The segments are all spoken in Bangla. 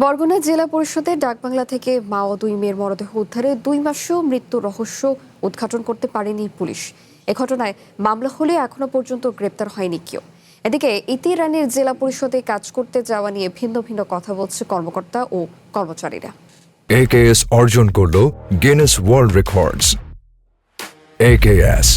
বরগুনা জেলা পরিষদের ডাকবাংলা থেকে মা ও দুই মেয়ের মরদেহ উদ্ধারে 2 মাসেও মৃত্যুর রহস্য উদ্ঘাটন করতে পারেনি পুলিশ। এ ঘটনায় মামলা হলে এখনো পর্যন্ত গ্রেপ্তার হয়নি কেউ। এদিকে ইতি রানীর জেলা পরিষদে কাজ করতে যাওয়া নিয়ে ভিন্ন ভিন্ন কথা বলছে কর্মকর্তা ও কর্মচারীরা। AKS অর্জন করলো গিনেস ওয়ার্ল্ড রেকর্ডস। AKS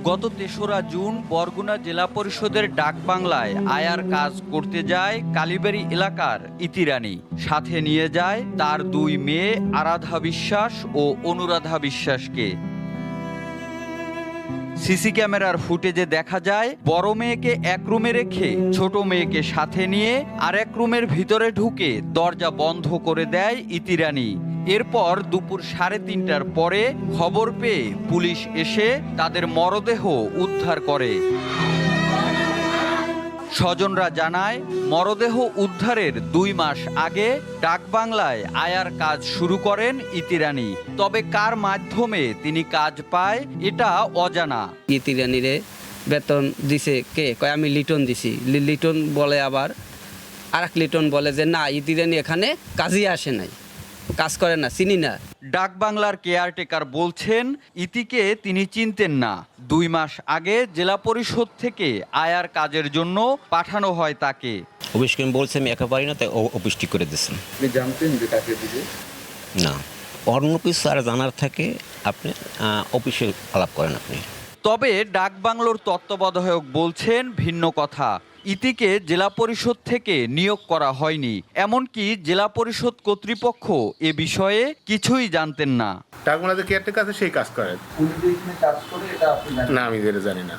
গত ৩রা জুন বরগুনা জেলা পরিষদের ডাকবাংলায় আয়ার কাজ করতে যায় কালীবাড়ি এলাকার ইতি রানী। সাথে নিয়ে যায় তার 2 মেয়ে আরাধা বিশ্বাস ও অনুরাধা বিশ্বাসকে। সিসি ক্যামেরার ফুটেজে দেখা যায় বড় মেয়েকে এক রুমে রেখে ছোট মেয়েকে সাথে নিয়ে আরেক রুমের ভিতরে ঢুকে দরজা বন্ধ করে দেয় ইতি রানী। এরপর দুপুর 3:30টার পরে খবর পেয়ে পুলিশ এসে তাদের মরদেহ উদ্ধার করে। স্বজনরা জানায় মরদেহ উদ্ধারের 2 মাস আগে ডাকবাংলায় আয়ার কাজ শুরু করেন ইতি রানী। তবে কার মাধ্যমে তিনি কাজ পায় এটা অজানা। ইতি রানীরে বেতন দিছে কে কয় আমি লিটন দিছি। লিটন বলে আবার আরেক লিটন বলে যে না ইতি রানী এখানে কাজই আসে নাই, কাজ করে না, চিনি না। ডাকবাংলার কেয়ারটেকার বলছেন ইতিকে তিনি চিনতেন না। 2 মাস আগে জেলা পরিষদ থেকে আয়ার কাজের জন্য পাঠানো হয় তাকে। অফিস করে বলছে আমি একা পারি না, তাই অফিস ঠিক করে দিচ্ছেন। আপনি জানতেন যে তাকে দিবে না, অন্য কিছু আর জানার থাকে আপনি অফিসে আলাপ করেন আপনি। তবে ডাকবাংলোর তত্ত্বাবধায়ক বলছেন ভিন্ন কথা। ইতিকে জেলা পরিষদ থেকে নিয়োগ করা হয়নি, এমনকি জেলা পরিষদ কর্তৃপক্ষ এ বিষয়ে কিছুই জানতেন না। ডাকবাংলাতে কেয়ারটেকার আছে, সেই কাজ করে। না আমি যেটা জানি না,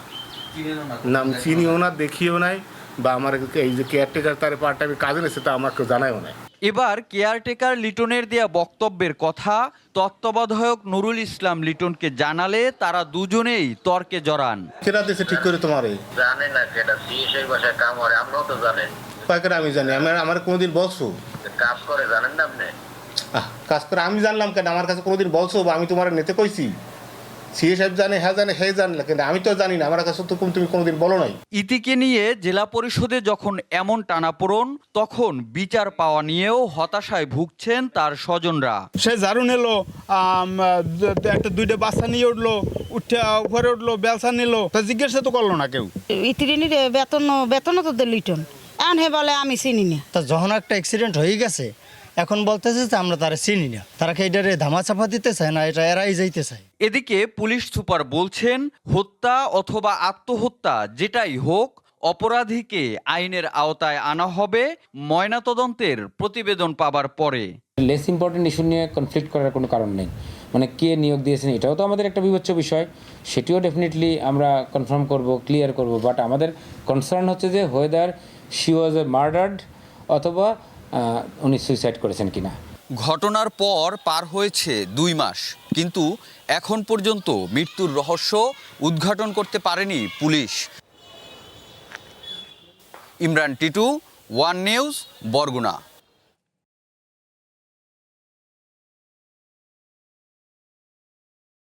নাম চিনিও না, দেখিও নাই, বা আমার এই যে কেয়ারটেকার তার পার্ট টাইমে কাজে নিচ্ছে তা আমাকে জানায়ও নাই। এবার কেয়ারটেকার লিটনের দেয়া বক্তব্যের কথা তত্ত্বাবধায়ক নুরুল ইসলাম লিটনকে জানালে তারা দুজনেই তর্কে জড়ান। কেটা দিয়েছে ঠিক করে তোমারে জানে না কেটা সিএসের বাসায় কাম করে, আমরাও তো জানেন। পাইকার আমি জানি, আমার কোনোদিন বলছো কাজ করে জানেন না আপনি? কাজ করে আমি জানলাম কেন? আমার কাছে কোনোদিন বলছো বা আমি তোমার নিতে কইছি? সিএ সাহেব জানে, হ্যাঁ জানে, হে জানলে, কিন্তু আমি তো জানি না, আমার কাছে তো তুমি কোনোদিন বলো নাই। ইতিকে নিয়ে জেলা পরিষদে যখন এমন টানাপোড়েন, তখন বিচার পাওয়া নিয়েও হতাশায় ভুগছেন তার স্বজনরা। সে ঝাড়ু নিলো, একটা 2টা বাচ্চা নিয়ে উঠলো, উপরে উঠলো, বেলসা নিল, তা জিজ্ঞাসা তো করলো না কেউ। ইতিরিনির বেতনও তো লিটন, এখন হে বলে আমি চিনি না। তা যখন একটা অ্যাক্সিডেন্ট হয়ে গেছে এখন বলতেছে যে আমরা তারা চিনি না, তারা কি এটারে ধামাচাপা দিতে চায় না, এটা এরাই যাইতে চায়। এদিকে পুলিশ সুপার বলছেন হত্যা অথবা আত্মহত্যা যেটাই হোক, অপরাধীকে আইনের আওতায় আনা হবে ময়নাতদন্তের প্রতিবেদন পাবার পরে। লেস ইম্পর্টেন্ট ইস্যু নিয়ে কনফ্লিক্ট করার কোনো কারণ নেই। মানে কে নিয়োগ দিয়েছেন এটাও তো আমাদের একটা বিবেচ্য বিষয়, সেটিও ডেফিনেটলি আমরা কনফার্ম করব, ক্লিয়ার করব। বাট আমাদের কনসার্ন হচ্ছে যে whether she was A murdered অথবা উনি সুইসাইড করেছেন কিনা। ঘটনার পর পার হয়েছে 2 মাস, কিন্তু এখন পর্যন্ত মৃত্যুর রহস্য উদ্ঘাটন করতে পারেনি police. Imran Titu, one news, Barguna.